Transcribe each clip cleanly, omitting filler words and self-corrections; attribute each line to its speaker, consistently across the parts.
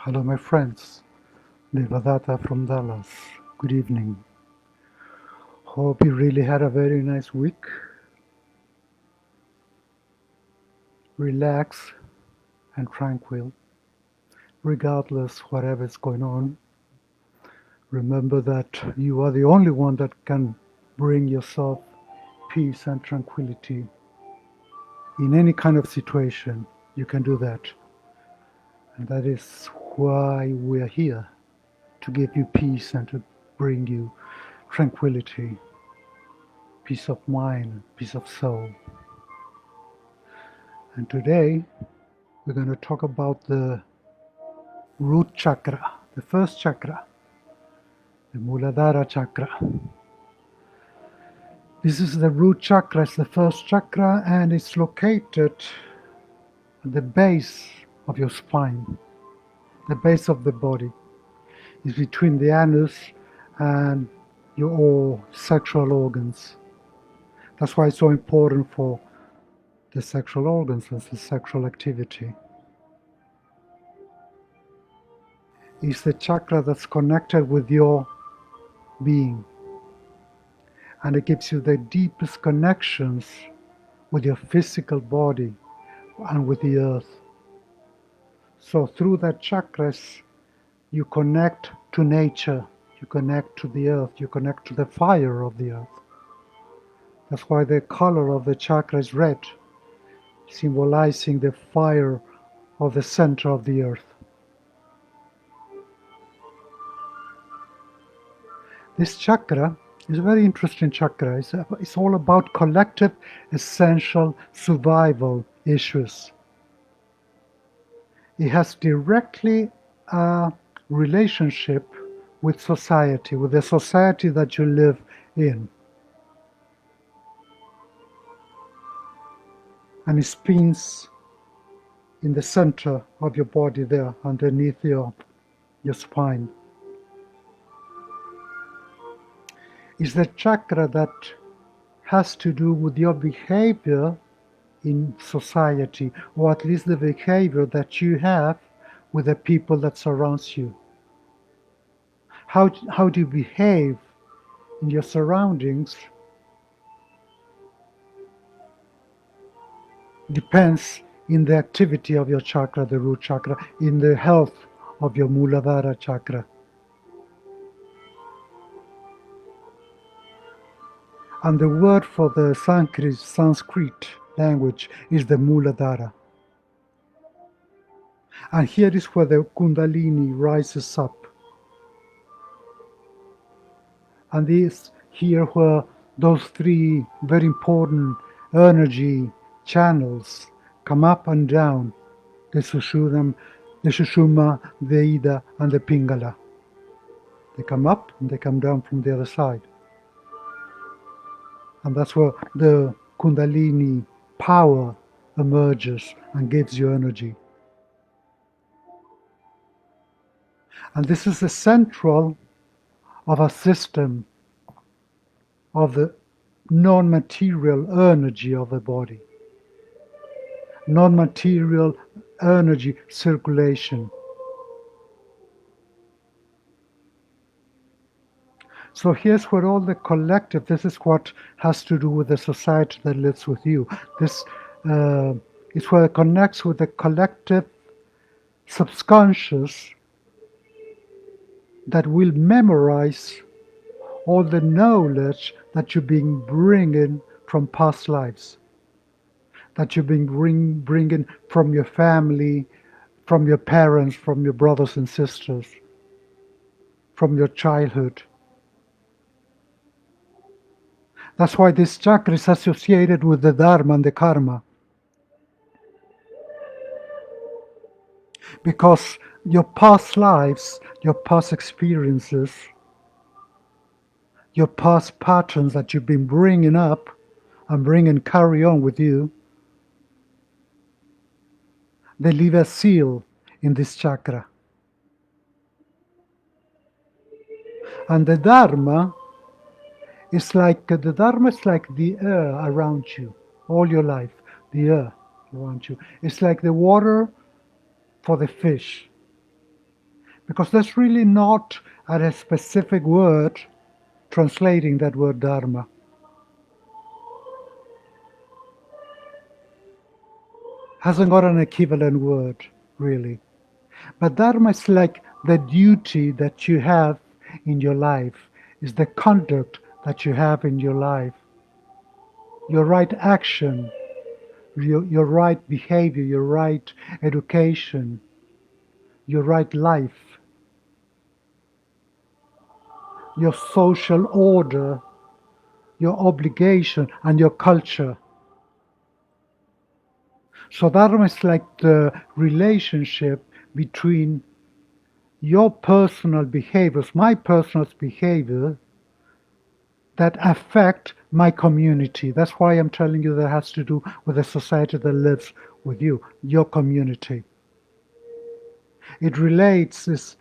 Speaker 1: Hello my friends, Devadatta from Dallas. Good evening. Hope you really had a very nice week. Relax and tranquil, regardless whatever is going on. Remember that you are the only one that can bring yourself peace and tranquility. In any kind of situation, you can do that. And that is why we are here, to give you peace and to bring you tranquility, peace of mind, peace of soul. And today we're going to talk about the Root Chakra, the first chakra, the Muladhara Chakra. This is the Root Chakra, it's the first chakra, and it's located at the base of your spine, the base of the body. It's between the anus and your sexual organs. That's why it's so important for the sexual organs and the sexual activity. It's the chakra that's connected with your being, and it gives you the deepest connections with your physical body and with the earth. So through that chakras, you connect to nature, you connect to the earth, you connect to the fire of the earth. That's why the color of the chakra is red, symbolizing the fire of the center of the earth. This chakra is a very interesting chakra. It's all about collective, essential survival issues. It has directly a relationship with society, with the society that you live in. And it spins in the center of your body there, underneath your spine. It's the chakra that has to do with your behavior in society, or at least the behavior that you have with the people that surrounds you. How do you behave in your surroundings depends in the activity of your chakra, the root chakra, in the health of your Muladhara chakra. And the word for the Sanskrit language is the Muladhara. And here is where the Kundalini rises up. And this here where those three very important energy channels come up and down, the Sushumna, the Ida, and the Pingala. They come up and they come down from the other side. And that's where the Kundalini power emerges and gives you energy. And this is the central of a system of the non-material energy of the body. Non-material energy circulation. So here's where all the collective, this is what has to do with the society that lives with you. This is where it connects with the collective subconscious that will memorize all the knowledge that you've been bringing from past lives, that you've been bringing from your family, from your parents, from your brothers and sisters, from your childhood. That's why this chakra is associated with the Dharma and the Karma. Because your past lives, your past experiences, your past patterns that you've been bringing up and carry on with you, they leave a seal in this chakra. And the Dharma is like the air around you, all your life, the air around you. It's like the water for the fish. Because there's really not a specific word translating that word dharma. Hasn't got an equivalent word, really. But dharma is like the duty that you have in your life, is the conduct that you have in your life, your right action, your right behavior, your right education, your right life, your social order, your obligation, and your culture. So dharma is like the relationship between your personal behaviors, my personal behavior, that affect my community. That's why I'm telling you that has to do with the society that lives with you, your community. It relates, this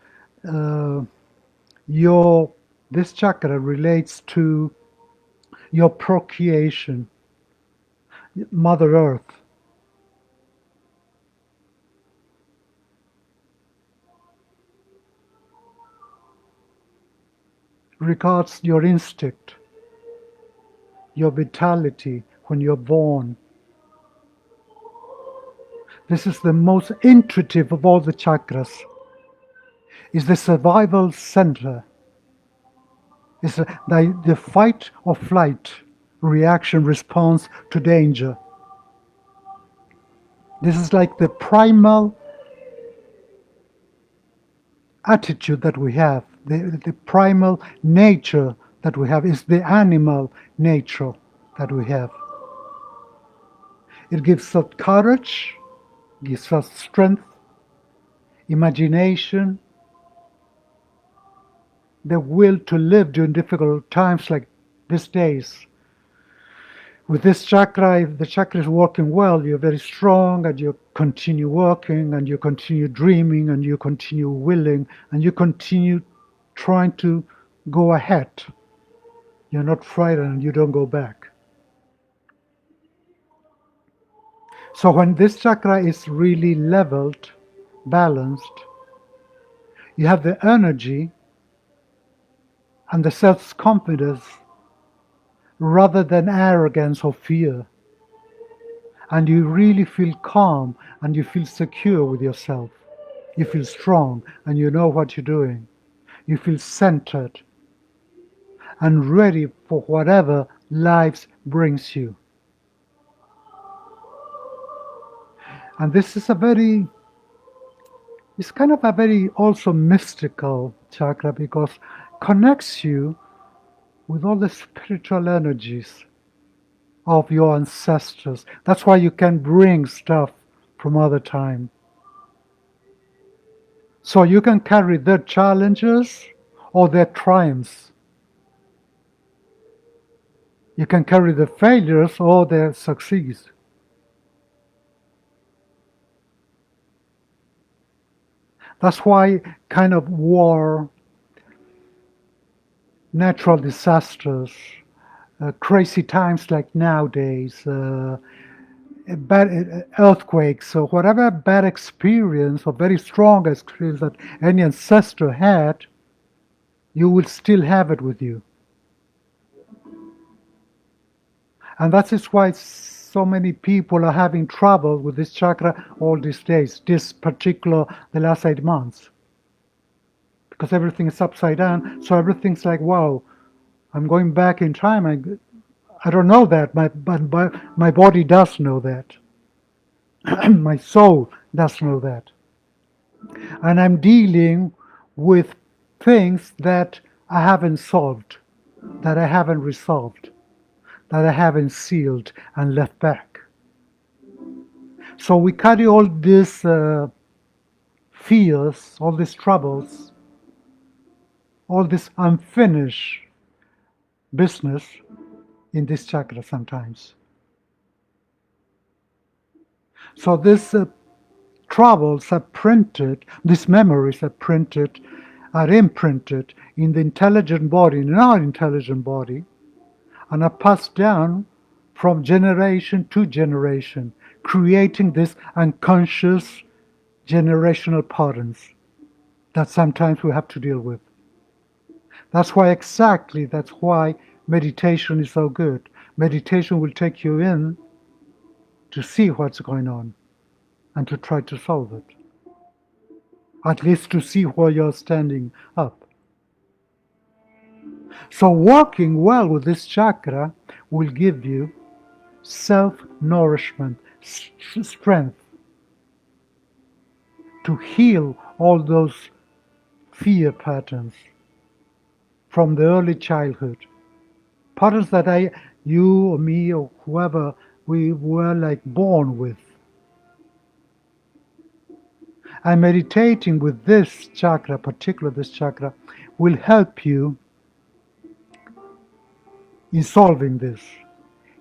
Speaker 1: chakra relates to your procreation, Mother Earth. Regards your instinct, your vitality when you're born. This is the most intuitive of all the chakras. Is the survival center. It's the fight or flight reaction response to danger. This is like the primal attitude that we have. The primal nature that we have is the animal nature that we have. It gives us courage, gives us strength, imagination, the will to live during difficult times like these days. With this chakra, if the chakra is working well, you're very strong and you continue working and you continue dreaming and you continue willing and you continue trying to go ahead. You're not frightened and you don't go back. So when this chakra is really leveled, balanced, you have the energy and the self-confidence rather than arrogance or fear. And you really feel calm and you feel secure with yourself. You feel strong and you know what you're doing. You feel centered and ready for whatever life brings you. And this is it's kind of a very also mystical chakra because it connects you with all the spiritual energies of your ancestors. That's why you can bring stuff from other time. So you can carry their challenges or their triumphs. You can carry their failures or their successes. That's why kind of war, natural disasters, crazy times like nowadays, bad earthquakes, or whatever bad experience or very strong experience that any ancestor had, you will still have it with you. And that is why so many people are having trouble with this chakra all these days, the last 8 months. Because everything is upside down, so everything's like, wow, I'm going back in time. I don't know that, but my body does know that. My soul does know that. And I'm dealing with things that I haven't solved, that I haven't resolved, that I haven't sealed and left back. So we carry all these fears, all these troubles, all this unfinished business in this chakra sometimes. So these troubles are printed, these memories are imprinted in the intelligent body, in our intelligent body, and are passed down from generation to generation, creating this unconscious generational patterns that sometimes we have to deal with. That's why meditation is so good. Meditation will take you in to see what's going on and to try to solve it. At least to see where you're standing up. So working well with this chakra will give you self-nourishment, strength to heal all those fear patterns from the early childhood. Patterns that you or me or whoever, we were like born with. And meditating with this chakra, particularly this chakra, will help you in solving this.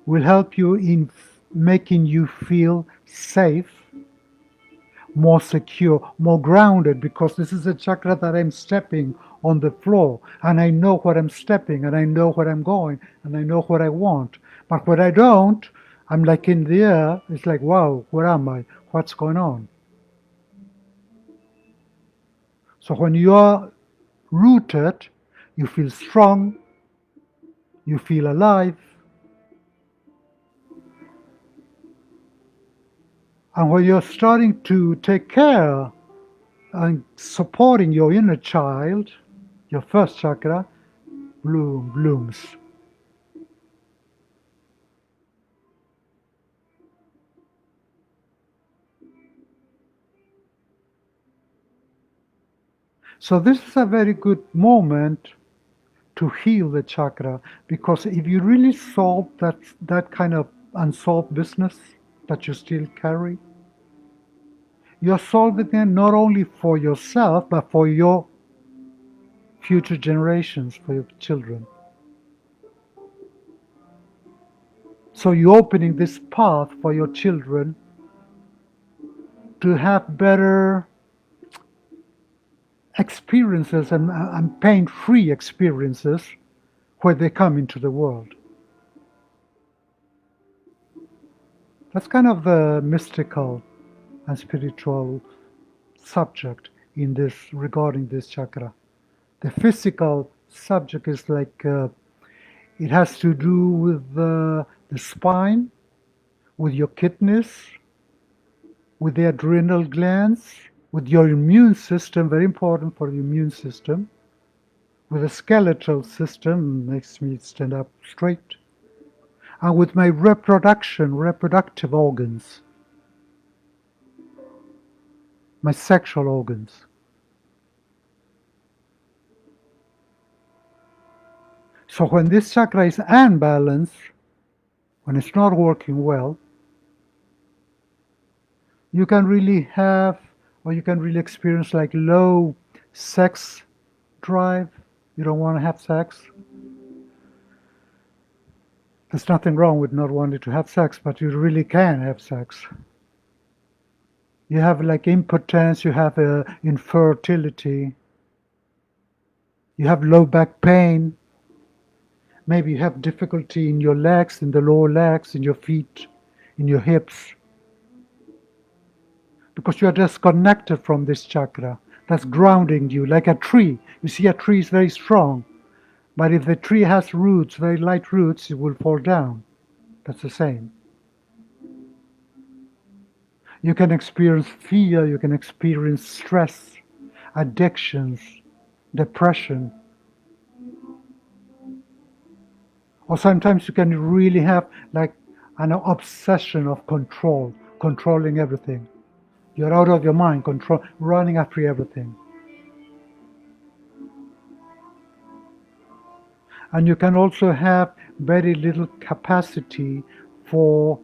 Speaker 1: Will help you in making you feel safe, more secure, more grounded, because this is a chakra that I'm stepping on the floor and I know where I'm stepping and I know where I'm going and I know what I want. But when I don't, I'm like in the air. It's like, wow, where am I? What's going on? So when you're rooted, you feel strong, you feel alive, and when you're starting to take care and supporting your inner child, your first chakra blooms. So this is a very good moment to heal the chakra, because if you really solve that kind of unsolved business that you still carry, you're solving it not only for yourself, but for your future generations, for your children. So you're opening this path for your children to have better experiences and pain-free experiences when they come into the world. That's kind of the mystical and spiritual subject in this, regarding this chakra. The physical subject is like it has to do with the spine, with your kidneys, with the adrenal glands, with your immune system, very important for the immune system, with the skeletal system, makes me stand up straight, and with my reproductive organs, my sexual organs. So when this chakra is unbalanced, when it's not working well, you can really have, or you can really experience like low sex drive. You don't want to have sex. There's nothing wrong with not wanting to have sex, but you really can have sex. You have like impotence, you have infertility, you have low back pain, maybe you have difficulty in your legs, in the lower legs, in your feet, in your hips, because you are disconnected from this chakra that's grounding you like a tree. You see, a tree is very strong, but if the tree has roots, very light roots, it will fall down. That's the same. You can experience fear, you can experience stress, addictions, depression. Or sometimes you can really have like an obsession of controlling everything. You're out of your mind, running after everything. And you can also have very little capacity for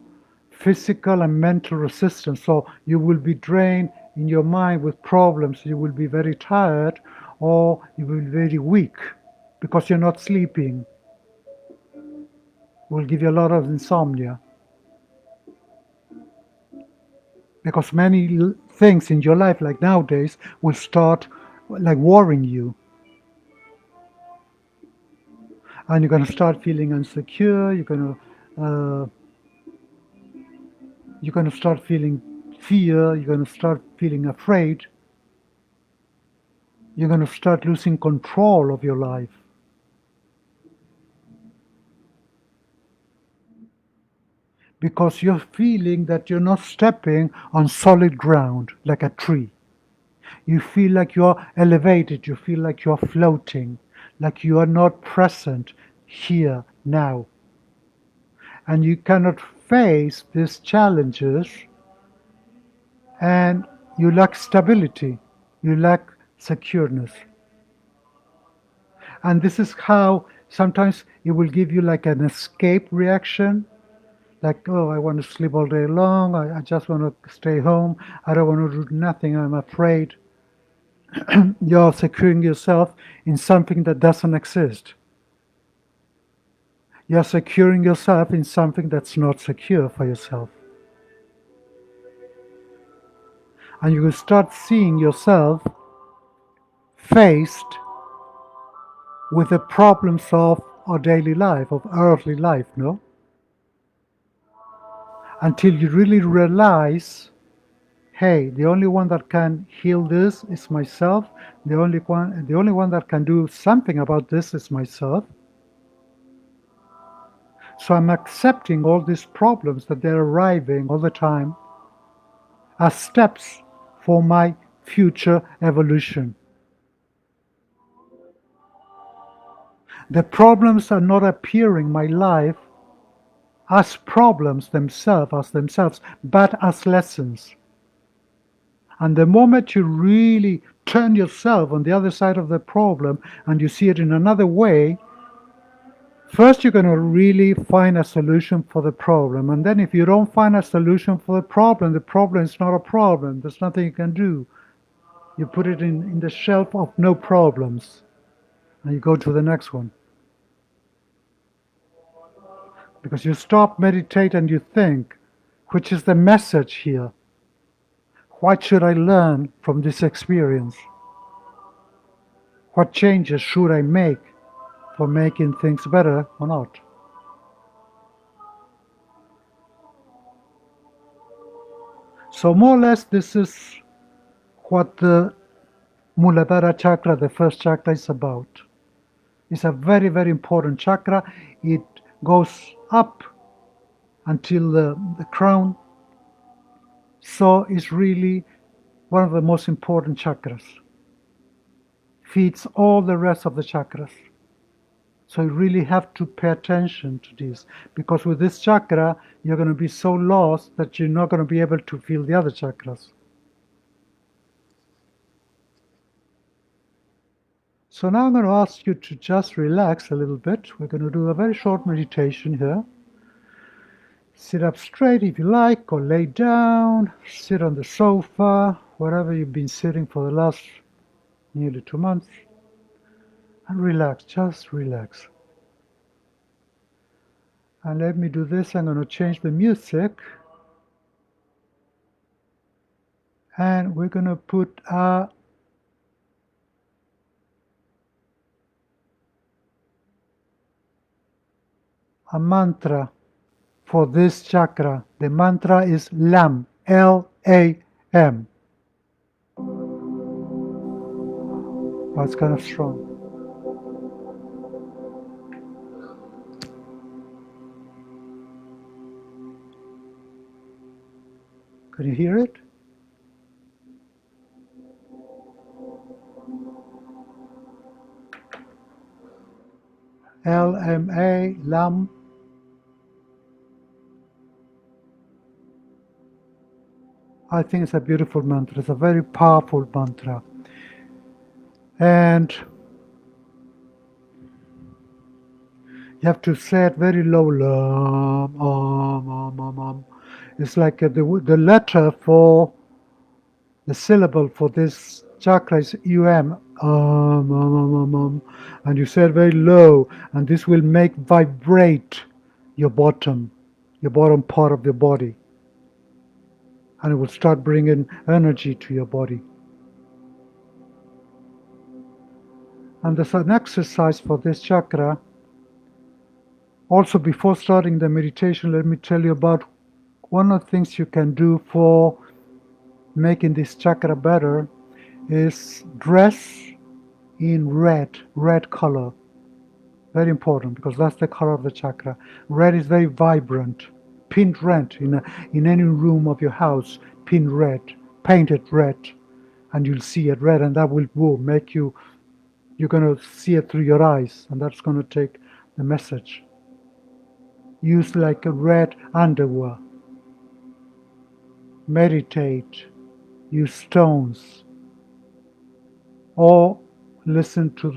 Speaker 1: physical and mental resistance. So you will be drained in your mind with problems. You will be very tired, or you will be very weak because you're not sleeping. It will give you a lot of insomnia. Because many things in your life, like nowadays, will start like worrying you. And you're going to start feeling insecure, you're going to start feeling fear, you're going to start feeling afraid. You're going to start losing control of your life. Because you're feeling that you're not stepping on solid ground like a tree. You feel like you're elevated, you feel like you're floating, like you are not present here now. And you cannot face these challenges, and you lack stability, you lack secureness. And this is how sometimes it will give you like an escape reaction, like, oh, I want to sleep all day long, I just want to stay home, I don't want to do nothing, I'm afraid. You're securing yourself in something that doesn't exist. You're securing yourself in something that's not secure for yourself. And you will start seeing yourself faced with the problems of our daily life, of earthly life, no? Until you really realize, hey, the only one that can heal this is myself. The only one that can do something about this is myself. So I'm accepting all these problems that they're arriving all the time as steps for my future evolution. The problems are not appearing in my life as problems themselves, but as lessons. And the moment you really turn yourself on the other side of the problem and you see it in another way, first you're going to really find a solution for the problem. And then if you don't find a solution for the problem is not a problem. There's nothing you can do. You put it in the shelf of no problems. And you go to the next one. Because you stop, meditate, and you think, which is the message here? What should I learn from this experience? What changes should I make for making things better or not? So more or less this is what the Muladhara chakra, the first chakra, is about. It's a very, very important chakra. It goes up until the crown. So it's really one of the most important chakras. Feeds all the rest of the chakras. So you really have to pay attention to this, because with this chakra, you're going to be so lost that you're not going to be able to feel the other chakras. So now I'm going to ask you to just relax a little bit. We're going to do a very short meditation here. Sit up straight if you like, or lay down, sit on the sofa, wherever you've been sitting for the last nearly 2 months. And relax, just relax. And let me do this, I'm going to change the music. And we're going to put a mantra for this chakra. The mantra is LAM, L-A-M. Oh, it's kind of strong. Can you hear it? L-M-A, LAM. I think it's a beautiful mantra. It's a very powerful mantra. And you have to say it very low. It's like the letter for the syllable for this chakra is UM. And you say it very low, and this will make vibrate your bottom part of your body. And it will start bringing energy to your body. And there's an exercise for this chakra. Also, before starting the meditation, let me tell you about one of the things you can do for making this chakra better is dress in red color. Very important, because that's the color of the chakra. Red is very vibrant. Paint red in any room of your house. Paint red, paint it red, and you'll see it red, and that will make you. You're gonna see it through your eyes, and that's gonna take the message. Use like a red underwear. Meditate. Use stones, or listen to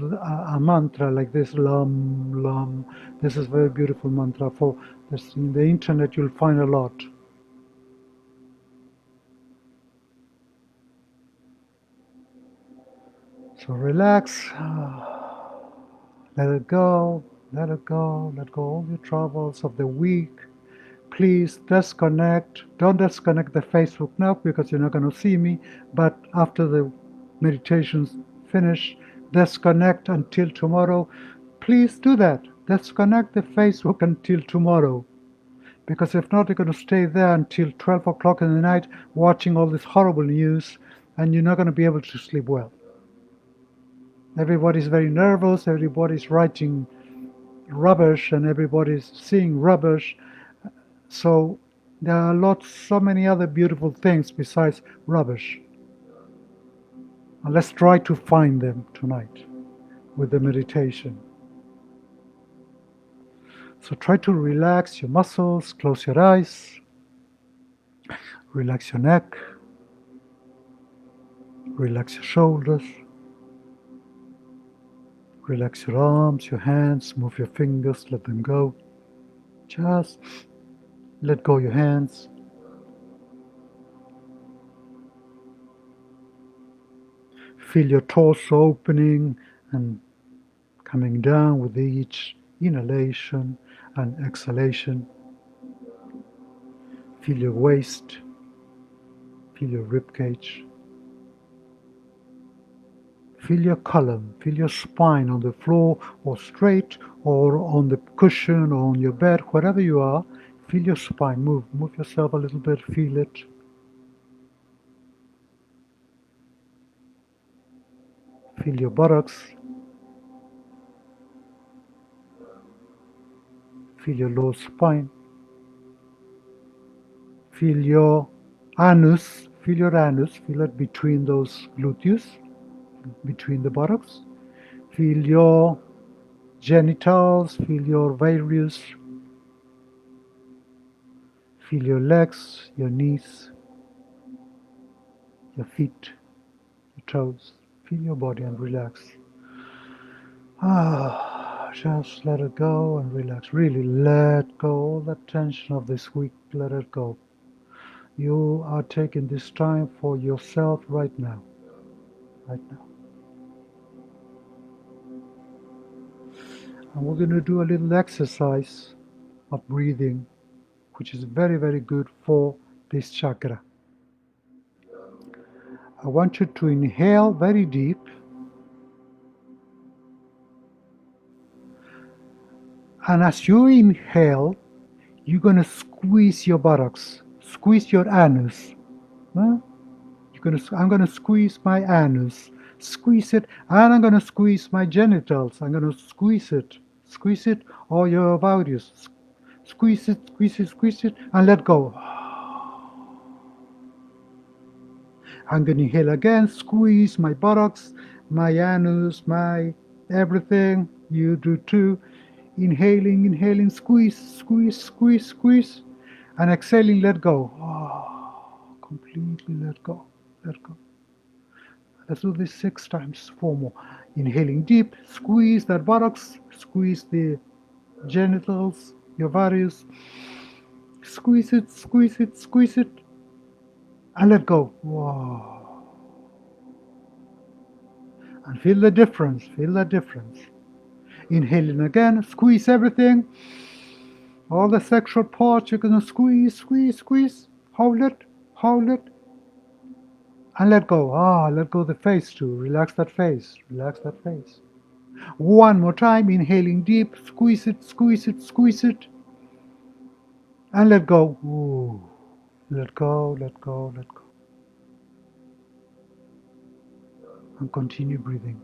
Speaker 1: a mantra like this, Lam Lam. This is a very beautiful mantra. For this in the internet, you'll find a lot. So relax, let it go, let it go, let go all your troubles of the week. Please disconnect. Don't disconnect the Facebook now because you're not going to see me. But after the meditations finish, disconnect until tomorrow. Please do that. Disconnect the Facebook until tomorrow. Because if not, you're going to stay there until 12 o'clock in the night watching all this horrible news, and you're not going to be able to sleep well. Everybody's very nervous, everybody's writing rubbish, and everybody's seeing rubbish. So there are so many other beautiful things besides rubbish. And let's try to find them tonight with the meditation. So try to relax your muscles, close your eyes, relax your neck, relax your shoulders, relax your arms, your hands, move your fingers, let them go. Just let go your hands. Feel your torso opening and coming down with each inhalation and exhalation. Feel your waist, feel your ribcage. Feel your column, feel your spine on the floor or straight or on the cushion or on your bed, wherever you are. Feel your spine, move yourself a little bit, feel it. Feel your buttocks. Feel your lower spine. Feel your anus, feel it between those gluteus, between the buttocks. Feel your genitals, feel your various. Feel your legs, your knees, your feet, your toes. Feel your body and relax. Just let it go and relax. Really let go all the tension of this week. Let it go. You are taking this time for yourself right now. Right now. And we're going to do a little exercise of breathing, which is very, very good for this chakra. I want you to inhale very deep. And as you inhale, you're going to squeeze your buttocks, squeeze your anus. Huh? I'm going to squeeze my anus, squeeze it, and I'm going to squeeze my genitals. I'm going to squeeze it, or your ovaries. Squeeze it, and let go. I'm going to inhale again, squeeze my buttocks, my anus, my everything. You do too. Inhaling, squeeze, and exhaling, let go. Completely let go. Let's do this 6 times, 4 more. Inhaling deep, squeeze that buttocks, squeeze the genitals, your ovaries. Squeeze it, and let go. And feel the difference, Inhaling again, squeeze everything. All the sexual parts, you're gonna squeeze. Hold it. And let go. Let go the face too. Relax that face. One more time, inhaling deep, squeeze it. And let go. Let go. And continue breathing.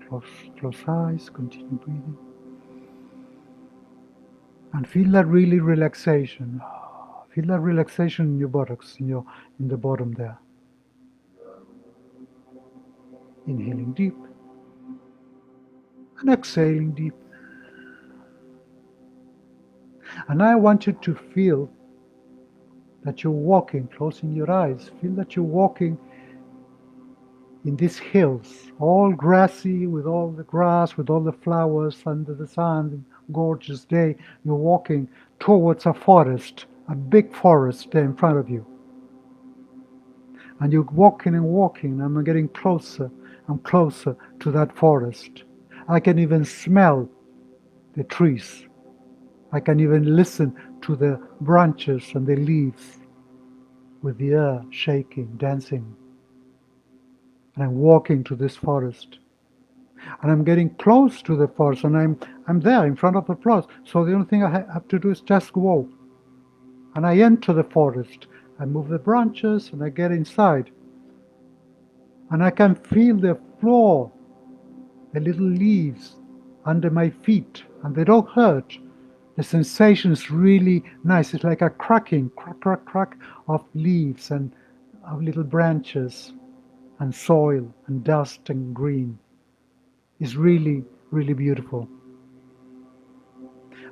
Speaker 1: Close eyes, continue breathing. And feel that really relaxation. Feel that relaxation in your buttocks, in the bottom there. Inhaling deep and exhaling deep. And I want you to feel that you're walking, closing your eyes. Feel that you're walking in these hills, all grassy, with all the grass, with all the flowers under the sun, gorgeous day. You're walking towards a forest, a big forest there in front of you. And you're walking and walking, and I'm getting closer and closer to that forest. I can even smell the trees. I can even listen to the branches and the leaves with the air shaking, dancing. And I'm walking to this forest. And I'm getting close to the forest, and I'm there in front of the forest. So the only thing I have to do is just walk. And I enter the forest. I move the branches and I get inside. And I can feel the floor, the little leaves under my feet, and they don't hurt. The sensation is really nice. It's like a cracking, crack, crack, crack of leaves and of little branches and soil and dust and green. It's really, really beautiful.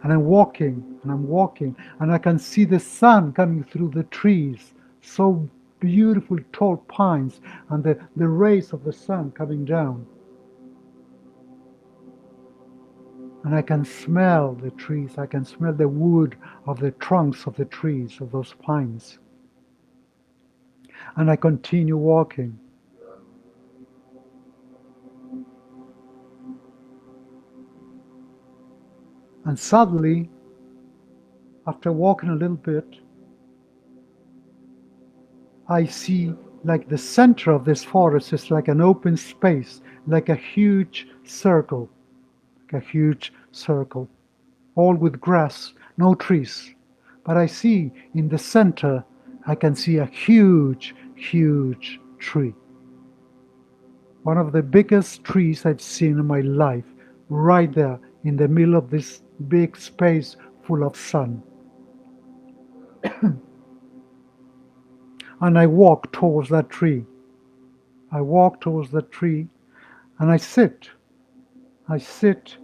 Speaker 1: And I'm walking, and I can see the sun coming through the trees. So beautiful, tall pines, and the rays of the sun coming down. And I can smell the trees. I can smell the wood of the trunks of the trees, of those pines. And I continue walking. And suddenly, after walking a little bit, I see like the center of this forest is like an open space, like a huge circle, all with grass, no trees. But I see in the center, I can see a huge, huge tree. One of the biggest trees I've seen in my life, right there in the middle of this big space full of sun. And I walk towards that tree. I walk towards that tree and I sit. I sit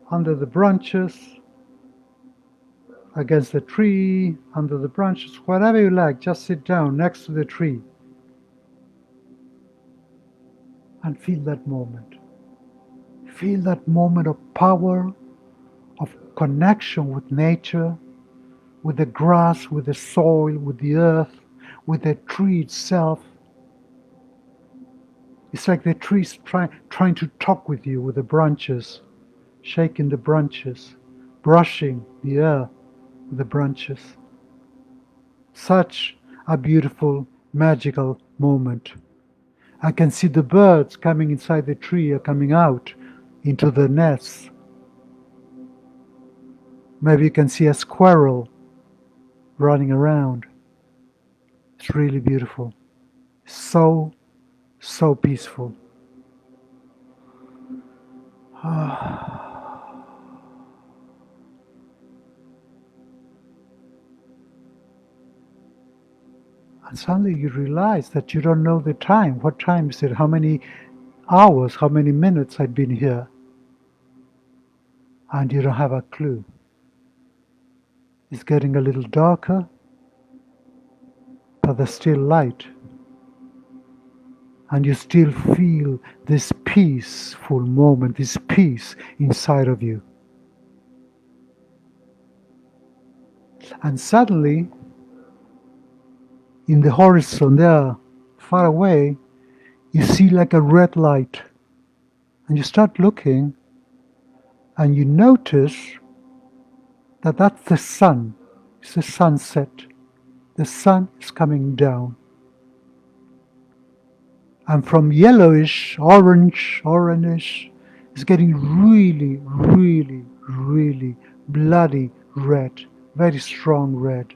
Speaker 1: under the branches, against the tree, under the branches, whatever you like, just sit down next to the tree and feel that moment. Feel that moment of power, of connection with nature, with the grass, with the soil, with the earth, with the tree itself. It's like the tree's trying to talk with you with the branches, shaking the branches, brushing the air with the branches. Such a beautiful, magical moment. I can see the birds coming inside the tree or coming out into the nests. Maybe you can see a squirrel running around. It's really beautiful. So peaceful. And suddenly you realize that you don't know the time. What time is it? How many hours, how many minutes I've been here? And you don't have a clue. It's getting a little darker, but there's still light. And you still feel this peaceful moment, this peace inside of you. And suddenly, in the horizon there, far away, you see like a red light. And you start looking, and you notice that that's the sun. It's the sunset. The sun is coming down. And from yellowish, orangish, it's getting really, really, really bloody red, very strong red.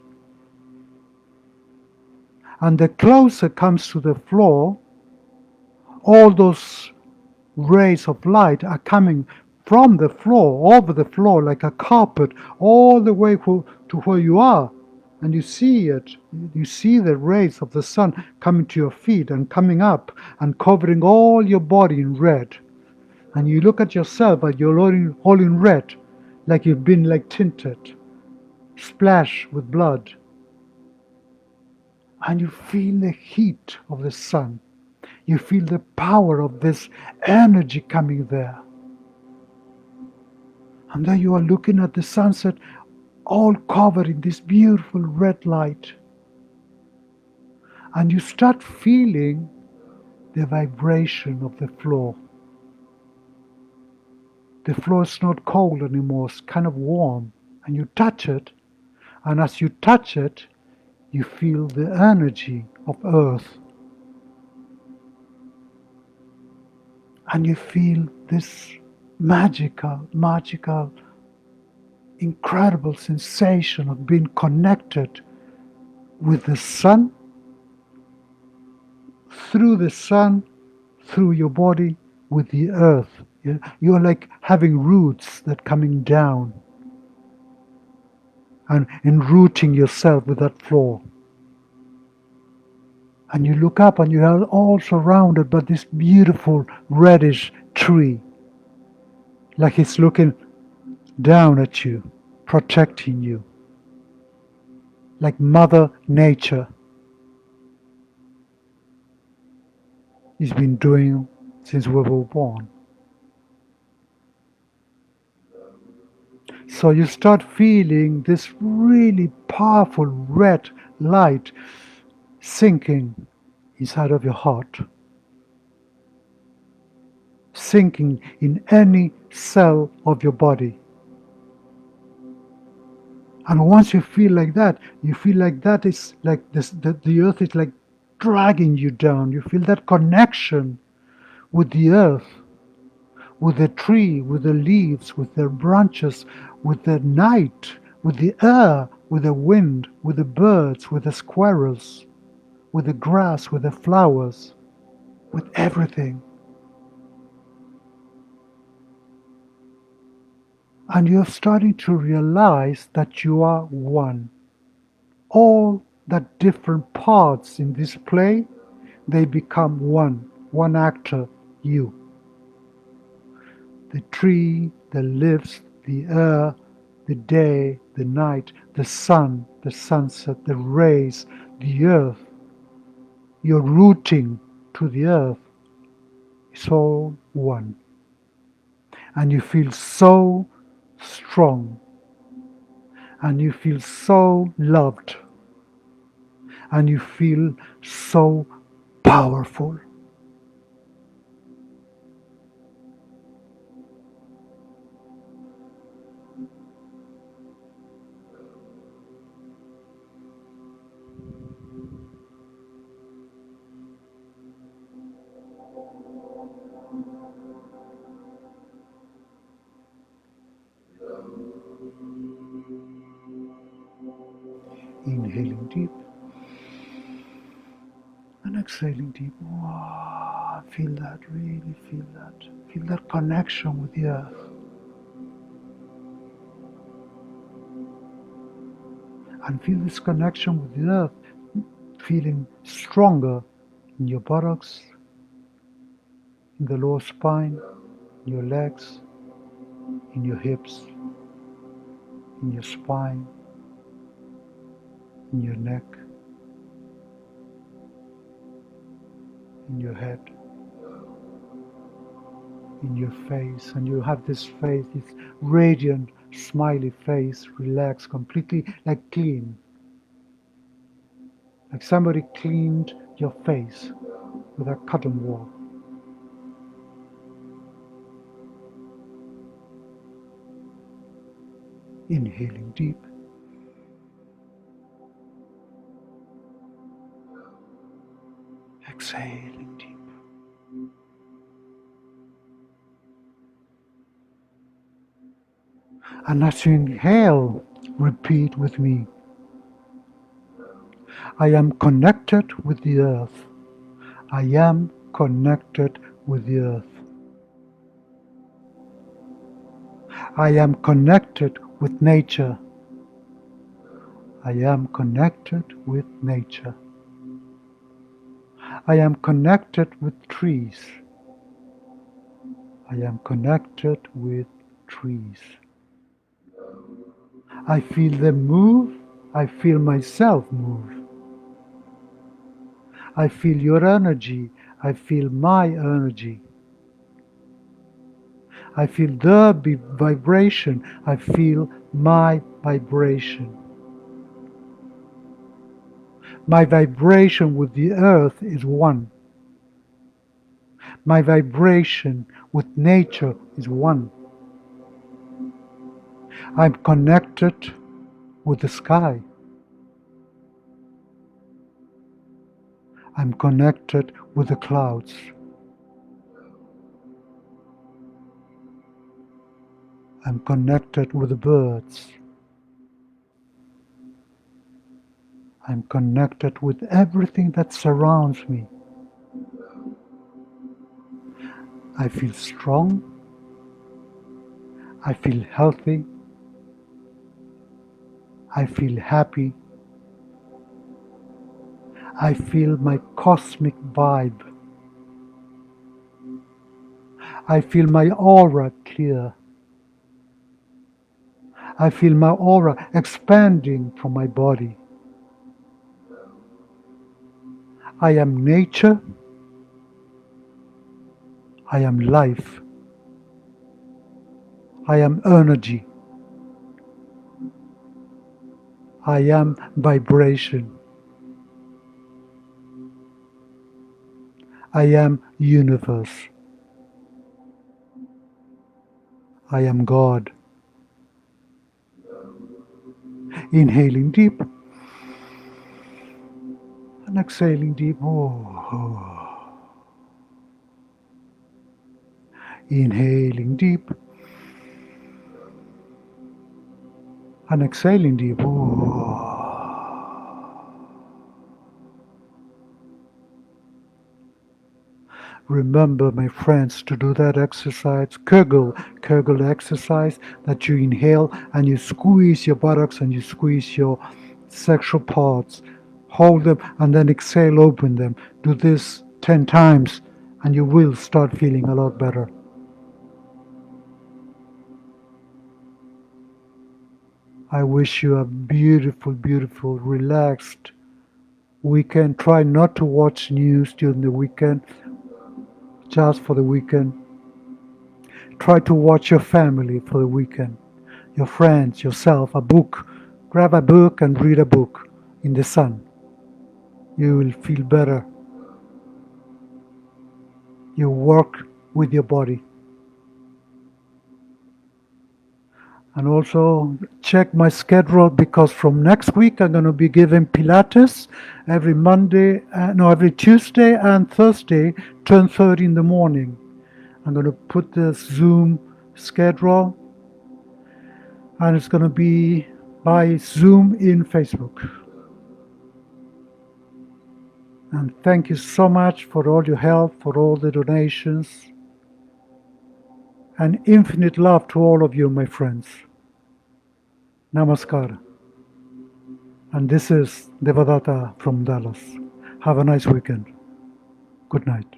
Speaker 1: And the closer it comes to the floor, all those rays of light are coming from the floor, over the floor, like a carpet, all the way to where you are. And you see it. You see the rays of the sun coming to your feet and coming up and covering all your body in red. And you look at yourself and you're all in red, like you've been like tinted, splashed with blood. And you feel the heat of the sun. You feel the power of this energy coming there. And then you are looking at the sunset, all covered in this beautiful red light. And you start feeling the vibration of the floor. The floor is not cold anymore, it's kind of warm. And you touch it, and as you touch it, you feel the energy of Earth. And you feel this magical, incredible sensation of being connected with the sun, through your body, with the earth. You're like having roots that coming down and enrooting yourself with that floor. And you look up and you are all surrounded by this beautiful reddish tree, like it's looking down at you, protecting you, like Mother Nature has been doing since we were born. So you start feeling this really powerful red light sinking inside of your heart, sinking in any cell of your body. And once you feel like that, you feel like that is like this, the earth is like dragging you down. You feel that connection with the earth, with the tree, with the leaves, with their branches, with the night, with the air, with the wind, with the birds, with the squirrels, with the grass, with the flowers, with everything. And you're starting to realize that you are one. All the different parts in this play, they become one actor, you. The tree, the leaves, the air, the day, the night, the sun, the sunset, the rays, the earth. You're rooting to the earth. It's all one. And you feel so strong. And you feel so loved. And you feel so powerful. Inhaling deep and exhaling deep. Wow, feel that, really feel that. Feel that connection with the earth. And feel this connection with the earth, feeling stronger in your buttocks, in the lower spine, in your legs, in your hips, in your spine, in your neck, in your head, in your face. And you have this face, this radiant, smiley face, relaxed, completely like clean. Like somebody cleaned your face with a cotton wool. Inhaling deep. Exhaling deep. And as you inhale, repeat with me. I am connected with the earth. I am connected with the earth. I am connected with nature. I am connected with nature. I am connected with trees. I am connected with trees. I feel them move. I feel myself move. I feel your energy. I feel my energy. I feel the vibration. I feel my vibration. My vibration with the earth is one. My vibration with nature is one. I'm connected with the sky. I'm connected with the clouds. I'm connected with the birds. I'm connected with everything that surrounds me. I feel strong. I feel healthy. I feel happy. I feel my cosmic vibe. I feel my aura clear. I feel my aura expanding from my body. I am nature. I am life. I am energy. I am vibration. I am universe. I am God. Inhaling deep and exhaling deep. Oh. Inhaling deep and exhaling deep. Oh. Remember, my friends, to do that exercise, Kegel exercise, that you inhale and you squeeze your buttocks and you squeeze your sexual parts. Hold them and then exhale, open them. Do this 10 times and you will start feeling a lot better. I wish you a beautiful, beautiful, relaxed weekend. Try not to watch news during the weekend, just for the weekend. Try to watch your family for the weekend, your friends, yourself, a book. Grab a book and read a book in the sun. You will feel better. You work with your body. And also check my schedule, because from next week I'm going to be giving Pilates every Tuesday and Thursday, 10:30 in the morning. I'm going to put the Zoom schedule, and it's going to be by Zoom in Facebook. And thank you so much for all your help, for all the donations, and infinite love to all of you, my friends. Namaskar. And this is Devadatta from Dallas. Have a nice weekend. Good night.